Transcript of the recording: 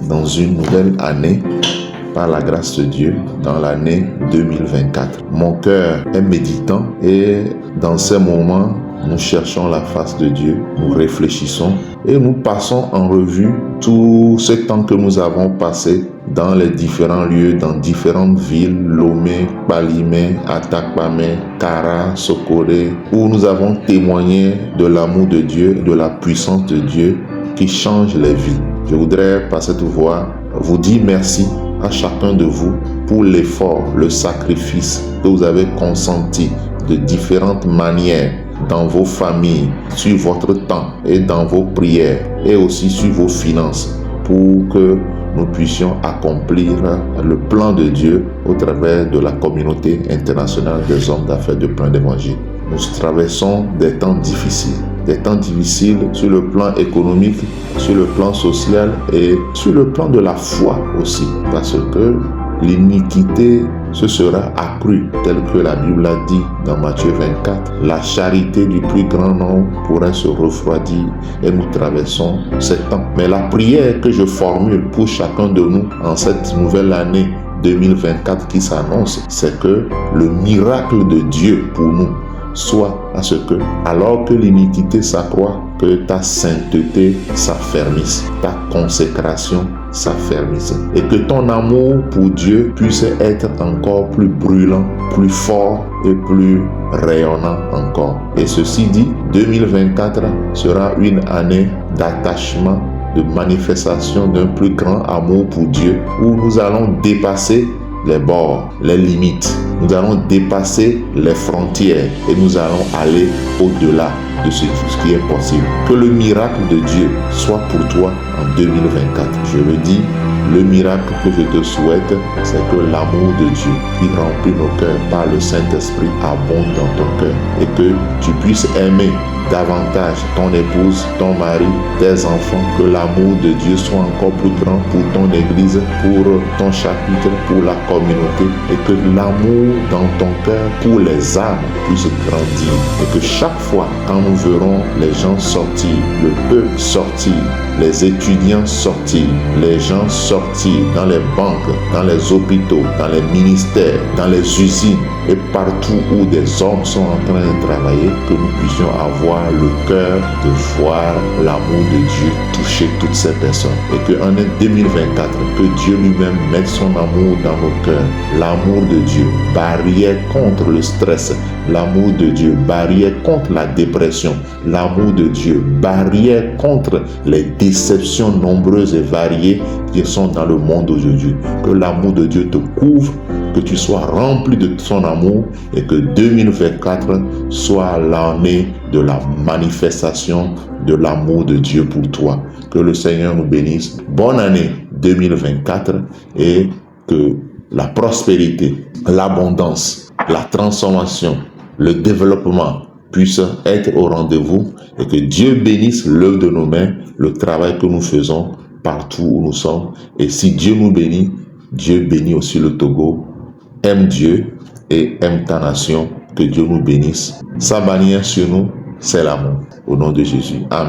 dans une nouvelle année par la grâce de Dieu dans l'année 2024. Mon cœur est méditant et dans ces moments, nous cherchons la face de Dieu, nous réfléchissons et nous passons en revue tout ce temps que nous avons passé dans les différents lieux, dans différentes villes, Lomé, Balimé, Atakpamé, Kara, Sokore, où nous avons témoigné de l'amour de Dieu, de la puissance de Dieu qui change les vies. Je voudrais par cette voie vous dire merci à chacun de vous pour l'effort, le sacrifice que vous avez consenti de différentes manières dans vos familles, sur votre temps et dans vos prières et aussi sur vos finances pour que nous puissions accomplir le plan de Dieu au travers de la communauté internationale des hommes d'affaires de plein d'évangile. Nous traversons des temps difficiles sur le plan économique, sur le plan social et sur le plan de la foi aussi, parce que l'iniquité se sera accrue, tel que la Bible a dit dans Matthieu 24. La charité du plus grand nombre pourrait se refroidir et nous traversons ces temps. Mais la prière que je formule pour chacun de nous en cette nouvelle année 2024 qui s'annonce, c'est que le miracle de Dieu pour nous soit à ce que, alors que l'iniquité s'accroît, que ta sainteté s'affermisse, ta consécration s'affermisse, et que ton amour pour Dieu puisse être encore plus brûlant, plus fort et plus rayonnant encore. Et ceci dit, 2024 sera une année d'attachement, de manifestation d'un plus grand amour pour Dieu, où nous allons dépasser les bords, les limites. Nous allons dépasser les frontières et nous allons aller au-delà de ce qui est possible. Que le miracle de Dieu soit pour toi en 2024. Je le dis, le miracle que je te souhaite, c'est que l'amour de Dieu qui remplit nos cœurs par le Saint-Esprit abonde dans ton cœur et que tu puisses aimer davantage ton épouse, ton mari, tes enfants, que l'amour de Dieu soit encore plus grand pour ton église, pour ton chapitre, pour la communauté, et que l'amour dans ton cœur pour les âmes puisse grandir, et que chaque fois quand nous verrons les gens sortir, le peuple sortir, les étudiants sortir, les gens sortir dans les banques, dans les hôpitaux, dans les ministères, dans les usines et partout où des hommes sont en train de travailler, que nous puissions avoir le cœur de voir l'amour de Dieu toucher toutes ces personnes. Et qu'en 2024, que Dieu lui-même mette son amour dans nos cœurs. L'amour de Dieu, barrière contre le stress. L'amour de Dieu, barrière contre la dépression. L'amour de Dieu, barrière contre les déceptions nombreuses et variées qui sont dans le monde aujourd'hui. Que l'amour de Dieu te couvre, que tu sois rempli de son amour et que 2024 soit l'année de la manifestation de l'amour de Dieu pour toi. Que le Seigneur nous bénisse. Bonne année 2024 et que la prospérité, l'abondance, la transformation, le développement puissent être au rendez-vous et que Dieu bénisse l'œuvre de nos mains, le travail que nous faisons partout où nous sommes. Et si Dieu nous bénit, Dieu bénit aussi le Togo. Aime Dieu et aime ta nation. Que Dieu nous bénisse. Sa bannière sur nous, c'est l'amour. Au nom de Jésus. Amen.